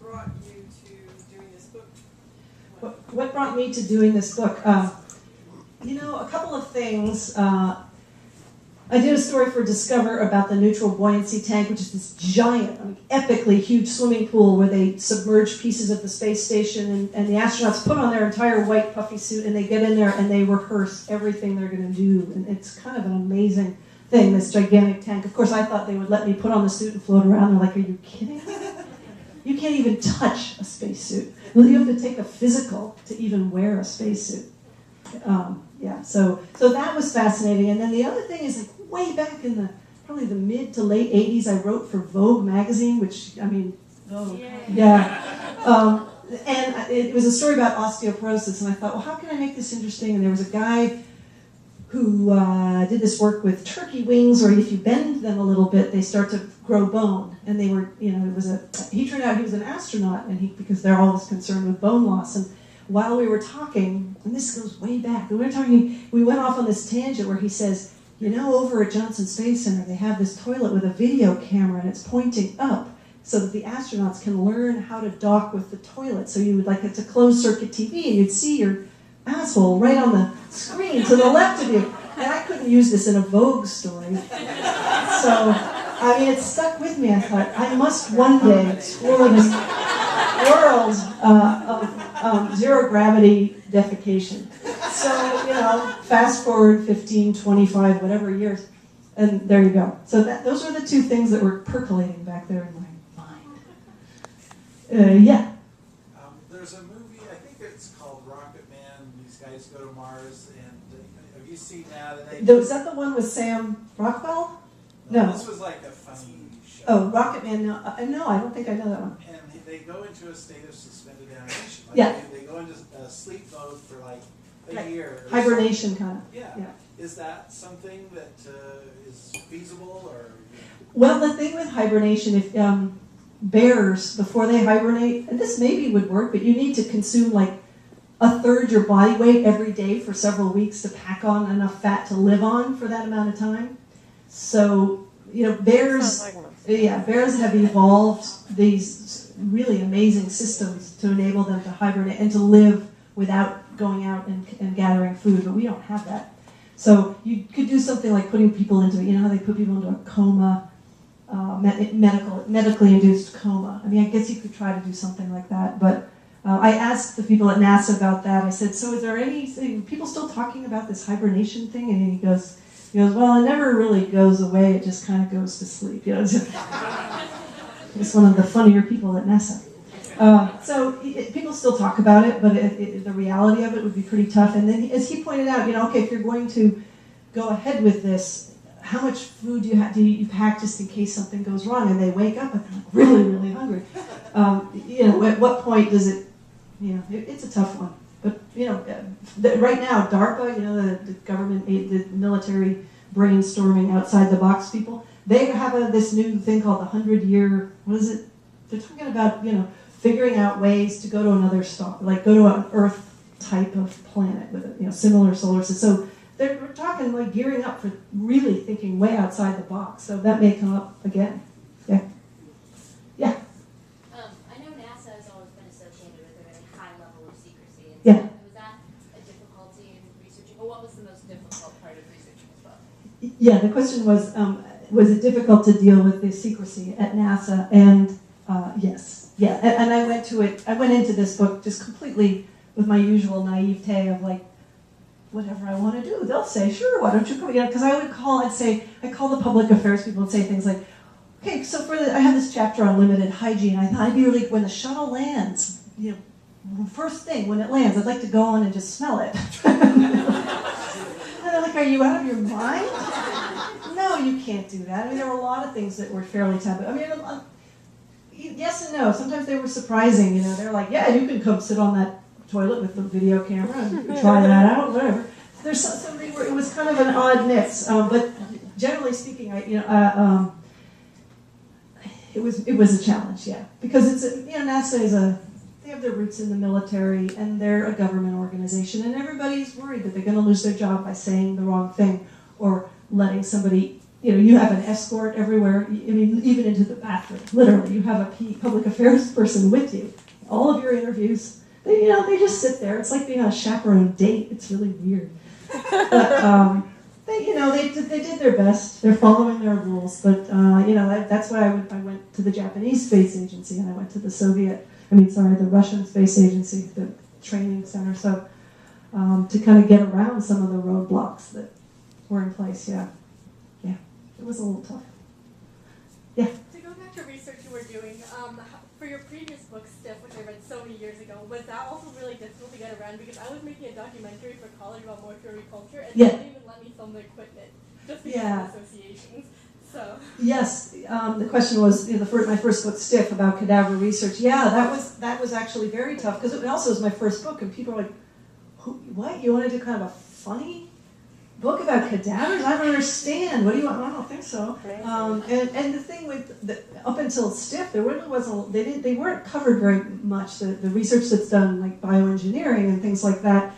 brought you to doing this book? What brought me to doing this book? A couple of things. I did a story for Discover about the neutral buoyancy tank, which is this giant, epically huge swimming pool where they submerge pieces of the space station, and the astronauts put on their entire white puffy suit and they get in there and they rehearse everything they're going to do. And it's kind of an amazing thing, this gigantic tank. Of course, I thought they would let me put on the suit and float around. They're like, are you kidding? You can't even touch a spacesuit. You have to take a physical to even wear a spacesuit. So that was fascinating. And then the other thing is, like, way back in probably the mid to late 80s, I wrote for Vogue magazine, which, Vogue. Yeah. And it was a story about osteoporosis, and I thought, well, how can I make this interesting? And there was a guy who did this work with turkey wings, or if you bend them a little bit, they start to grow bone. And they were, he turned out he was an astronaut, and because they're always concerned with bone loss. And while we were talking, and this goes way back, we went off on this tangent where he says, over at Johnson Space Center, they have this toilet with a video camera, and it's pointing up so that the astronauts can learn how to dock with the toilet. So you would, like, it's a closed-circuit TV, and you'd see your asshole right on the screen to the left of you. And I couldn't use this in a Vogue story. So, it stuck with me. I thought, I must one day explore this world of zero-gravity defecation. So, fast forward 15, 25, whatever years, and there you go. So those are the two things that were percolating back there in my mind. There's a movie, I think it's called Rocket Man. These guys go to Mars, and have you seen that? Was that the one with Sam Rockwell? No. This was like a funny show. Oh, Rocket Man, no, I don't think I know that one. And they go into a state of suspended animation. They go into sleep mode for like a year. Hibernation kind of. Yeah. Is that something that is feasible, or? Well, the thing with hibernation, if bears, before they hibernate, and this maybe would work, but you need to consume like a third your body weight every day for several weeks to pack on enough fat to live on for that amount of time. So, bears have evolved these really amazing systems to enable them to hibernate and to live without going out and gathering food, but we don't have that. So you could do something like putting people into, how they put people into a coma, medically induced coma. I guess you could try to do something like that, but I asked the people at NASA about that. I said, so is there people still talking about this hibernation thing? And he goes, well, it never really goes away, it just kind of goes to sleep. It's one of the funnier people at NASA. People still talk about it, but the reality of it would be pretty tough. And then, as he pointed out, if you're going to go ahead with this, how much food do you pack just in case something goes wrong? And they wake up and they're like really, really hungry. At what point does it? It's a tough one. But right now, DARPA, the government, the military brainstorming outside the box people, they have this new thing called the 100-year. What is it? They're talking about figuring out ways to go to another star, like go to an Earth type of planet with a similar solar system. So we're talking like gearing up for really thinking way outside the box. So that may come up again. Yeah. I know NASA has always been associated with a very high level of secrecy. And yeah. Was that a difficulty in researching? Or what was the most difficult part of researching this book? Yeah, the question was it difficult to deal with the secrecy at NASA? And yes. Yeah, and I went into this book just completely with my usual naivete of like, whatever I want to do, they'll say, sure, why don't you come? Because I call the public affairs people and say things like, okay, so I have this chapter on limited hygiene. I thought I'd be really, when the shuttle lands, first thing when it lands, I'd like to go on and just smell it. And they're like, are you out of your mind? No, you can't do that. There were a lot of things that were fairly taboo. Yes and no. Sometimes they were surprising. They're like, yeah, you can come sit on that toilet with the video camera and try that out, whatever. It was kind of an odd mix. But generally speaking, it was a challenge, yeah, because NASA they have their roots in the military and they're a government organization, and everybody's worried that they're going to lose their job by saying the wrong thing or letting somebody you have an escort everywhere. I mean, even into the bathroom. Literally, you have a public affairs person with you. All of your interviews, they just sit there. It's like being on a chaperone date. It's really weird. But they did their best. They're following their rules. But that's why I went to the Japanese Space Agency and I went to the the Russian Space Agency, the training center. So to kind of get around some of the roadblocks that were in place. Yeah, it was a little tough. Yeah. To go back to research you were doing, for your previous book, Stiff, which I read so many years ago, was that also really difficult to get around? Because I was making a documentary for college about mortuary culture, and they didn't even let me film the equipment, just because of associations. So. Yes, the question was my first book, Stiff, about cadaver research. Yeah, that was actually very tough, because it also was my first book, and people were like, what? You want to do kind of a funny book about cadavers? I don't understand. What do you want? I don't think so. And the thing with up until Stiff, there really wasn't. They weren't covered very much. The research that's done, like bioengineering and things like that,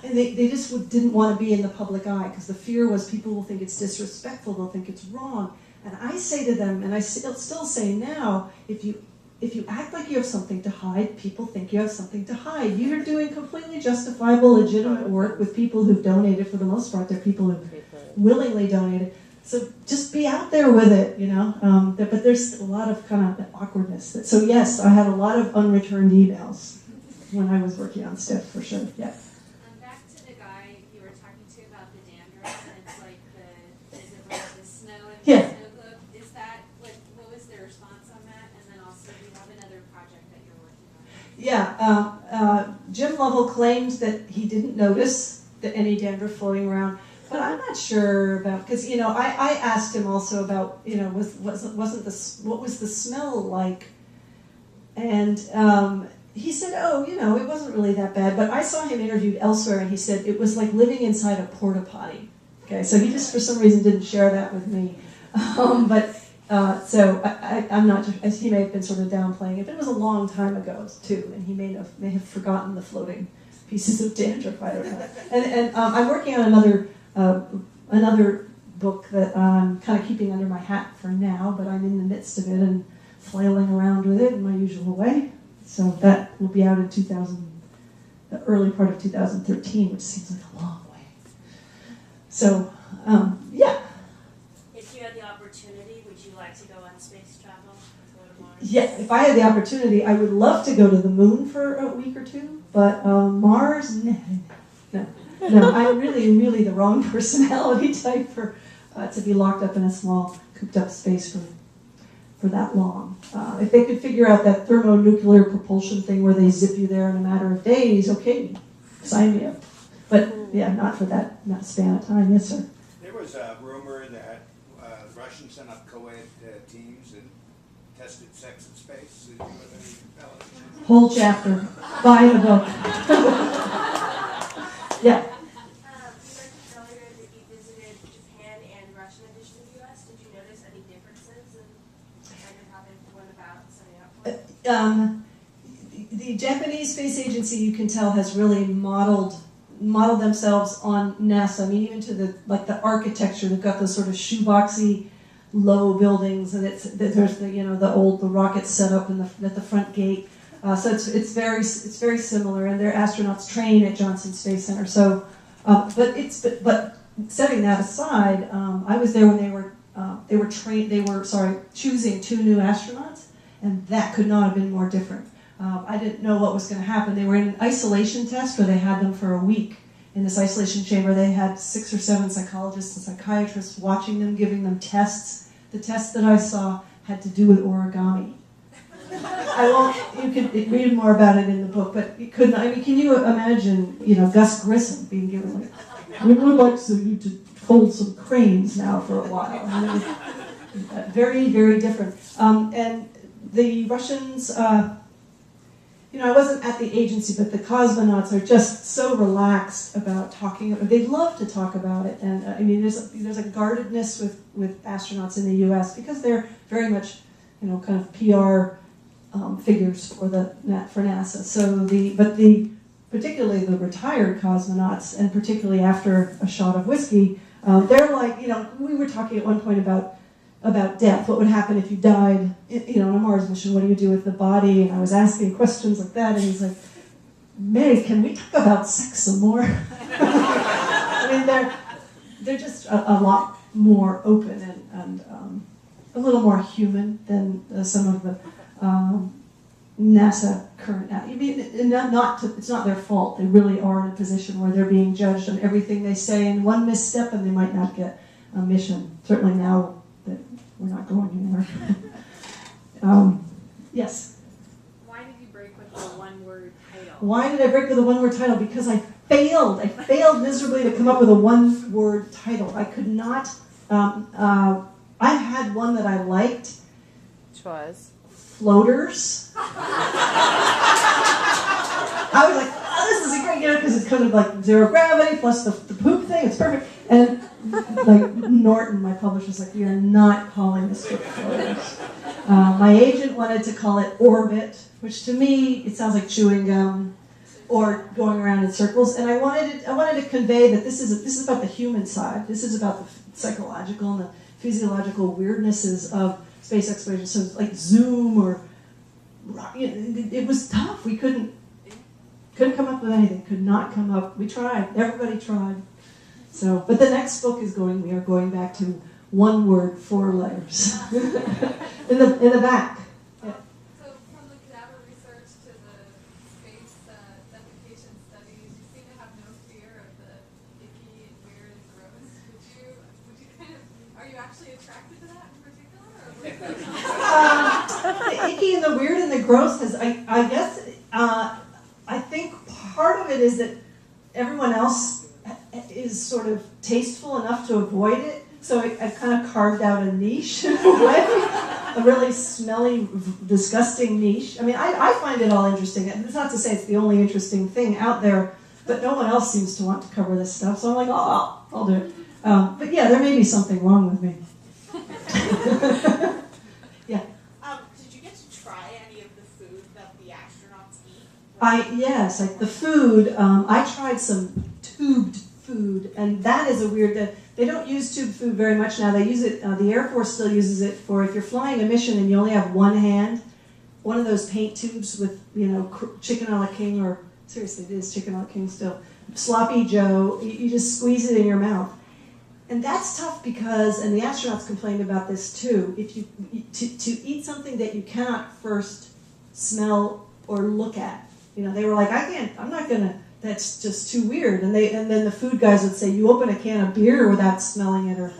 and they just didn't want to be in the public eye, because the fear was people will think it's disrespectful, they'll think it's wrong. And I say to them, and I still say now, if you act like you have something to hide, people think you have something to hide. You're doing completely justifiable, legitimate work with people who've donated. For the most part, they're people who've willingly donated. So just be out there with it, But there's a lot of kind of awkwardness. So yes, I had a lot of unreturned emails when I was working on Stiff, for sure. Yeah. Back to the guy you were talking to about the dandruff, and it's like the snow and the snow globe. Is that what was the response on that? And then also, do you have another project that you're working on? Yeah, Jim Lovell claimed that he didn't notice any dandruff floating around, but I'm not sure about, because I asked him also about what was the smell like, and he said, it wasn't really that bad. But I saw him interviewed elsewhere, and he said it was like living inside a porta potty. Okay, so he just for some reason didn't share that with me, So I'm not. He may have been sort of downplaying it, but it was a long time ago too, and he may have forgotten the floating pieces of dandruff. I don't know. And I'm working on another book that I'm kind of keeping under my hat for now, but I'm in the midst of it and flailing around with it in my usual way. So that will be out in the early part of 2013, which seems like a long way. So yeah. If you had the opportunity, would you like to go on space travel? Go to Mars? Yeah, if I had the opportunity, I would love to go to the moon for a week or two, but Mars, no. I'm really the wrong personality type to be locked up in a small, cooped-up space for that long. If they could figure out that thermonuclear propulsion thing where they zip you there in a matter of days, okay, sign me up. But yeah, not for that span of time. Yes, sir. There was a rumor that Russians sent up co-ed teams and tested sex in space. Did you have any fellows? Whole chapter. Buy the book. Yeah. You mentioned earlier that you visited Japan and Russia in addition to the U.S. Did you notice any differences in how they went about setting up for it? The Japanese Space Agency, you can tell, has really modeled themselves on NASA. I mean, even to the architecture, they've got those sort of shoeboxy low buildings, and there's the rockets set up at the front gate. So it's very similar, and their astronauts train at Johnson Space Center. So, but setting that aside, I was there when they were choosing 2 new astronauts, and that could not have been more different. I didn't know what was going to happen. They were in an isolation test where they had them for a week in this isolation chamber. They had 6 or 7 psychologists and psychiatrists watching them, giving them tests. The tests that I saw had to do with origami. You can read more about it in the book, but you couldn't. I mean, can you imagine, Gus Grissom being given like, we would like you to fold some cranes now for a while. I mean, it was very, very different. And the Russians, I wasn't at the agency, but the cosmonauts are just so relaxed about talking. They love to talk about it, and I mean, there's a guardedness with astronauts in the U.S. because they're very much, kind of PR figures for NASA. So particularly the retired cosmonauts, and particularly after a shot of whiskey, They're like, we were talking at one point about death. What would happen if you died, on a Mars mission? What do you do with the body? And I was asking questions like that, and he's like, Mary, can we talk about sex some more? I mean, they're just a lot more open and a little more human than some of the NASA current. I mean, it's not their fault. They really are in a position where they're being judged on everything they say, and one misstep and they might not get a mission. Certainly now that we're not going anywhere. Yes? Why did you break with the one-word title? Why did I break with a one-word title? Because I failed. I failed miserably to come up with a one-word title. I could not. I had one that I liked. Which was? Floaters. I was like, oh, this is a great, because it's kind of like zero gravity plus the poop thing. It's perfect. And like Norton, my publisher, was like, we are not calling this book Floaters. My agent wanted to call it Orbit, which to me, it sounds like chewing gum or going around in circles. And I wanted to convey that this is about the human side. This is about the psychological and the physiological weirdnesses of space exploration. So like Zoom or, it was tough. We couldn't come up with anything. Could not come up. We tried. Everybody tried. So, but the next book we are going back to one word, 4 letters. in the back. Yeah. So from the cadaver research to the space defecation studies, you seem to have no fear of the icky and weird and gross. Would you kind of, are you actually attracted to that in particular? Or The icky and the weird and the gross I guess, I think part of it is that everyone else is sort of tasteful enough to avoid it. So I kind of carved out a niche in a way, a really smelly, disgusting niche. I mean, I find it all interesting. It's not to say it's the only interesting thing out there, but no one else seems to want to cover this stuff. So I'm like, oh, I'll do it. But yeah, there may be something wrong with me. Yeah. Did you get to try any of the food that the astronauts eat? Yes, like the food. I tried some tubed food, and that is a weird. They don't use tube food very much now. They use it. The Air Force still uses it for if you're flying a mission and you only have one hand. One of those paint tubes with chicken a la king, or seriously, it is chicken a la king still. Sloppy Joe. You just squeeze it in your mouth. And that's tough because, and the astronauts complained about this too, if you to eat something that you cannot first smell or look at. They were like, I'm not gonna, that's just too weird. And then the food guys would say, you open a can of beer without smelling it or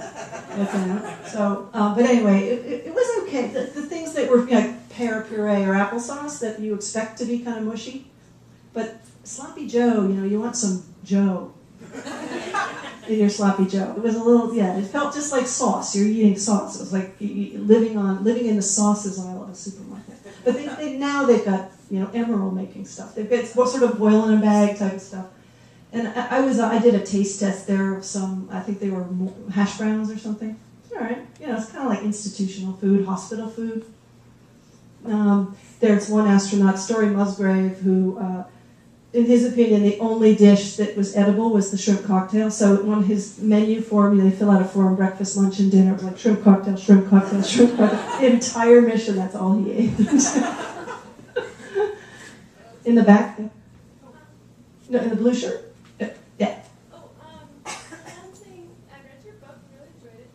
looking at it. So, but anyway, it was okay. The things that were like pear puree or applesauce that you expect to be kind of mushy. But Sloppy Joe, you want some Joe in your Sloppy Joe. It was a little, it felt just like sauce. You're eating sauce. It was like living in the sauces aisle of a supermarket. But now they've got, emerald making stuff. They've got sort of boil in a bag type of stuff. And I did a taste test there of some, I think they were hash browns or something. All right. It's kind of like institutional food, hospital food. There's one astronaut, Story Musgrave, who, in his opinion, the only dish that was edible was the shrimp cocktail. So on his menu form, they fill out a form, breakfast, lunch, and dinner. It was like shrimp cocktail, shrimp cocktail, shrimp cocktail. The entire mission, that's all he ate. In the back? No, in the blue shirt? Yeah. Oh, one thing, I read your book, really enjoyed it.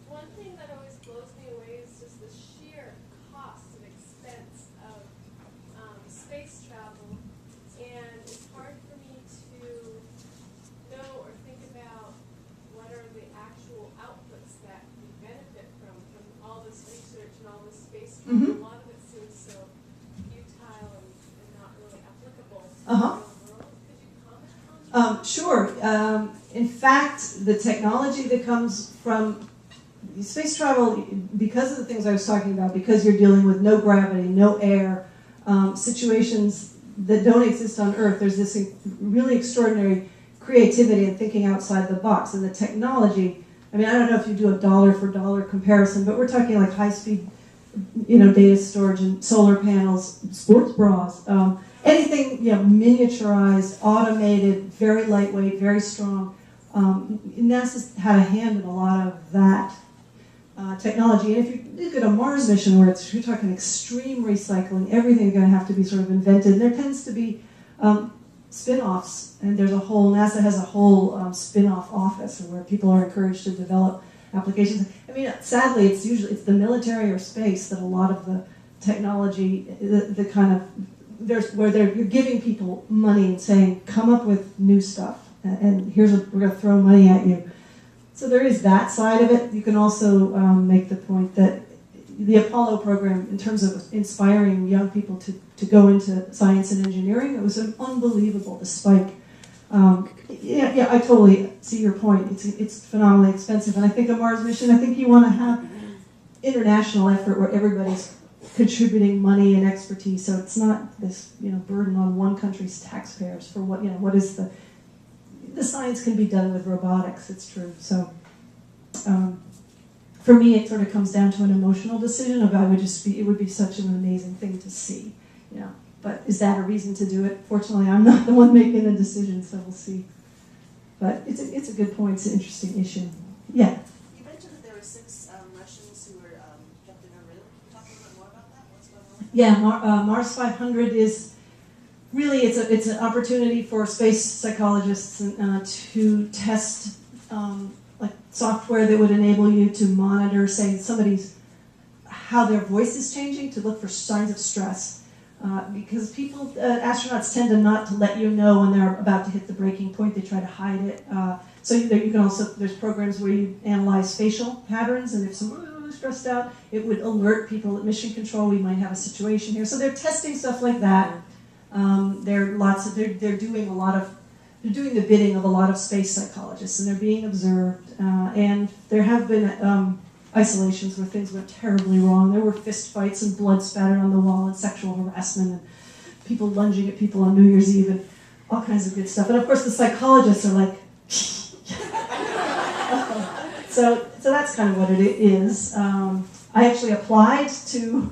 One thing that always blows me away is just the sheer cost and expense of space travel, and it's hard for me to know or think about what are the actual outputs that we benefit from all this research and all this space travel. Mm-hmm. A lot of it seems so futile and not really applicable to Uh-huh. the real world. Could you comment on that? Sure. In fact, the technology that comes from space travel, because of the things I was talking about, because you're dealing with no gravity, no air, situations that don't exist on Earth, there's this really extraordinary creativity and thinking outside the box. And the technology, I don't know if you do a dollar for dollar comparison, but we're talking like high-speed data storage and solar panels, sports bras, anything, miniaturized, automated, very lightweight, very strong. NASA's had a hand in a lot of that technology. And if you look at a Mars mission where you're talking extreme recycling, everything's going to have to be sort of invented. And there tends to be spin-offs, and NASA has a whole spin-off office where people are encouraged to develop applications. I mean, sadly, it's the military or space that a lot of the technology, the kind of, you're giving people money and saying, come up with new stuff, and we're going to throw money at you. So there is that side of it. You can also make the point that the Apollo program, in terms of inspiring young people to go into science and engineering, it was unbelievable, the spike. Yeah, I totally see your point. It's phenomenally expensive, and I think a Mars mission, I think you want to have international effort where everybody's contributing money and expertise, so it's not this burden on one country's taxpayers for what is the science can be done with robotics. It's true. So for me, it sort of comes down to an emotional decision of it would be such an amazing thing to see, But is that a reason to do it? Fortunately, I'm not the one making the decision, so we'll see. But it's a good point. It's an interesting issue. Yeah. You mentioned that there were 6 Russians who were kept in a room. Can you talk a little bit more about that? What's going on? Yeah, Mars 500 is really it's an opportunity for space psychologists to test like software that would enable you to monitor, say, how their voice is changing, to look for signs of stress. Because astronauts tend to not to let you know when they're about to hit the breaking point. They try to hide it. So you can also, there's programs where you analyze facial patterns, and if someone's really stressed out, it would alert people at mission control, we might have a situation here. So they're testing stuff like that. They're doing the bidding of a lot of space psychologists, and they're being observed. And there have been isolations where things went terribly wrong. There were fist fights and blood spattered on the wall and sexual harassment and people lunging at people on New Year's Eve and all kinds of good stuff. And of course the psychologists are like, so that's kind of what it is. I actually applied to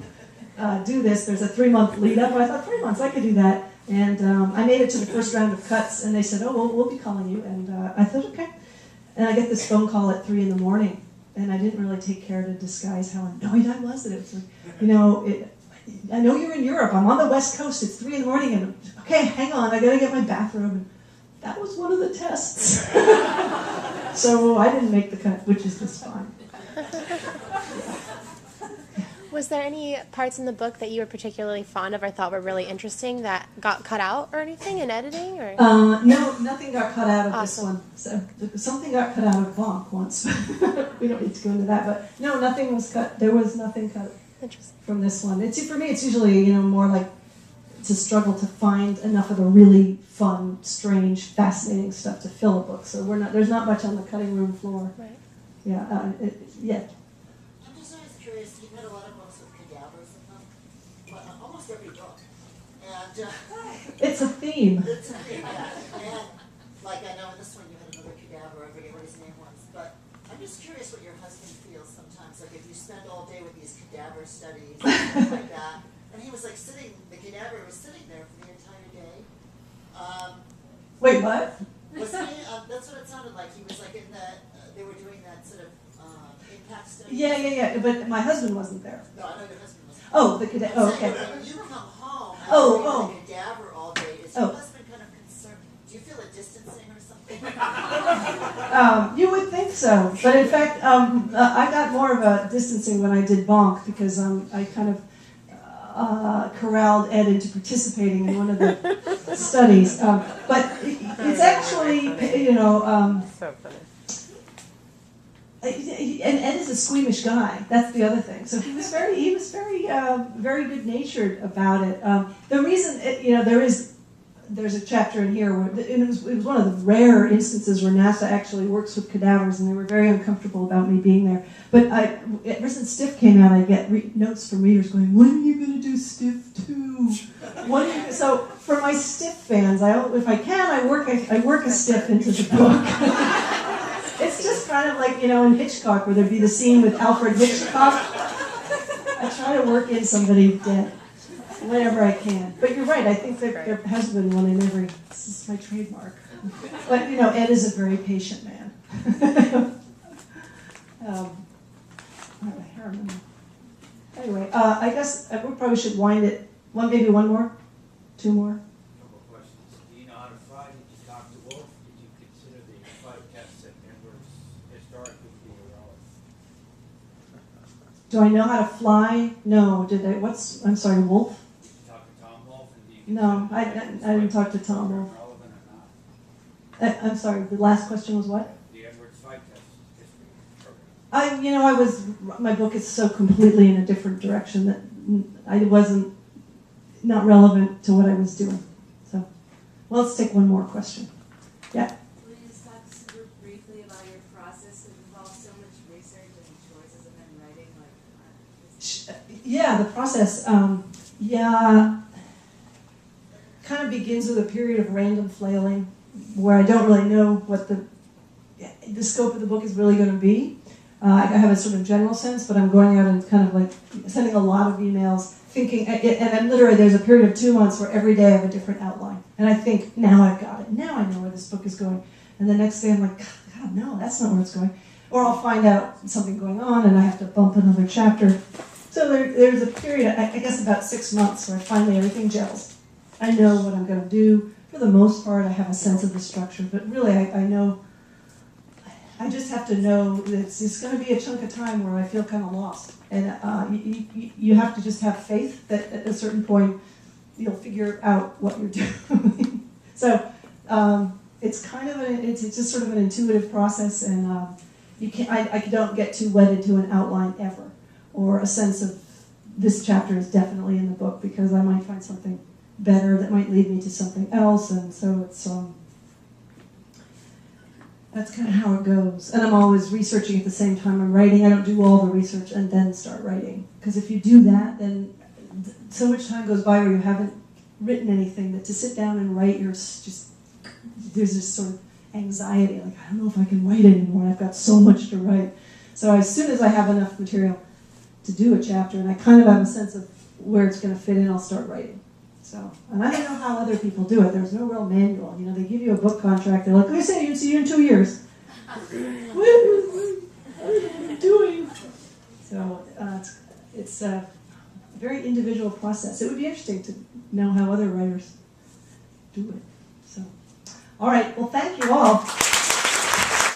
do this. There's a 3-month lead up. I thought 3 months, I could do that. And I made it to the first round of cuts, and they said, oh, we'll be calling you. And I thought, okay. And I get this phone call at 3 in the morning. And I didn't really take care to disguise how annoyed I was. That it was like, I know you're in Europe. I'm on the West Coast. It's 3 in the morning. And okay, hang on. I got to get my bathrobe. And that was one of the tests. So I didn't make the cut, which is just fine. Was there any parts in the book that you were particularly fond of or thought were really interesting that got cut out or anything in editing? Or? No, nothing got cut out of this one. So, something got cut out of Bonk once. We don't need to go into that, but no, nothing was cut. There was nothing cut from this one. For me, it's usually more like it's a struggle to find enough of the really fun, strange, fascinating stuff to fill a book. So there's not much on the cutting room floor. Right. Yeah. Yeah. I'm just always curious. You've had a lot of books with cadavers in them. Well, almost every book. And It's a theme. it's a thing, yeah. And like I know in this one you had another cadaver. I forget what his name was, but I'm just curious what your husband feels sometimes. Like if you spend all day with these cadaver studies and stuff like that, and he was like the cadaver was sitting there for the entire day. Wait, what? Was he? That's what it sounded like. He was like in they were doing that sort of impact study. Yeah. But my husband wasn't there. No, I know your husband wasn't. Oh, the cadaver. Oh, okay. When you come home after Oh. being a cadaver all day, is your husband kind of concerned? Do you feel a distancing or something? You would think so, but in fact, I got more of a distancing when I did Bonk because I kind of corralled Ed into participating in one of the studies. But it's actually, So funny. and Ed is a squeamish guy. That's the other thing. So he was very good natured about it. The reason, there's a chapter in here where it was one of the rare instances where NASA actually works with cadavers, and they were very uncomfortable about me being there. But ever since Stiff came out, I get notes from readers going, "When are you going to do Stiff 2? So for my Stiff fans, if I can, I work a Stiff into the book. It's just kind of like in Hitchcock, where there'd be the scene with Alfred Hitchcock. I try to work in somebody dead whenever I can. But you're right, I think there has been one in every, this is my trademark. But, Ed is a very patient man. I remember. Anyway, I guess we probably should wind it. Maybe one more? Two more? Couple of questions. Do you know how to fly? Did you talk to Wolf? Did you consider the flight tests that Edwards historically be irrelevant? Do I know how to fly? No. I'm sorry, Wolf? Did you talk to Tom Wolf? And do you No, consider I didn't talk to Tom Wolf. relevant or not? I'm sorry, the last question was what? The Edwards flight test history program. My book is so completely in a different direction that I wasn't not relevant to what I was doing. So, well, let's take one more question. Yeah. Will you just talk super briefly about your process? It involves so much research and choices and then writing. Yeah, the process. Kind of begins with a period of random flailing, where I don't really know what the scope of the book is really going to be. I have a sort of general sense, but I'm going out and kind of like sending a lot of emails, thinking, and I'm literally, there's a period of 2 months where every day I have a different outline. And I think, now I've got it. Now I know where this book is going. And the next day I'm like, God, no, that's not where it's going. Or I'll find out something going on and I have to bump another chapter. So there's a period, I guess about 6 months, where finally everything gels. I know what I'm going to do. For the most part, I have a sense of the structure, but really I know, I just have to know that it's going to be a chunk of time where I feel kind of lost. And you have to just have faith that at a certain point you'll figure out what you're doing. So it's kind of it's just sort of an intuitive process, and I don't get too wedded to an outline ever, or a sense of this chapter is definitely in the book, because I might find something better that might lead me to something else, and so it's that's kind of how it goes. And I'm always researching at the same time I'm writing. I don't do all the research and then start writing, because if you do that, then so much time goes by where you haven't written anything, that to sit down and write, there's this sort of anxiety, like, I don't know if I can write anymore, I've got so much to write. So as soon as I have enough material to do a chapter, and I kind of have a sense of where it's going to fit in, I'll start writing. So, and I don't know how other people do it. There's no real manual. They give you a book contract. They're like, I say, you'll see you in 2 years. What are you doing? So it's a very individual process. It would be interesting to know how other writers do it. So, all right. Well, thank you all.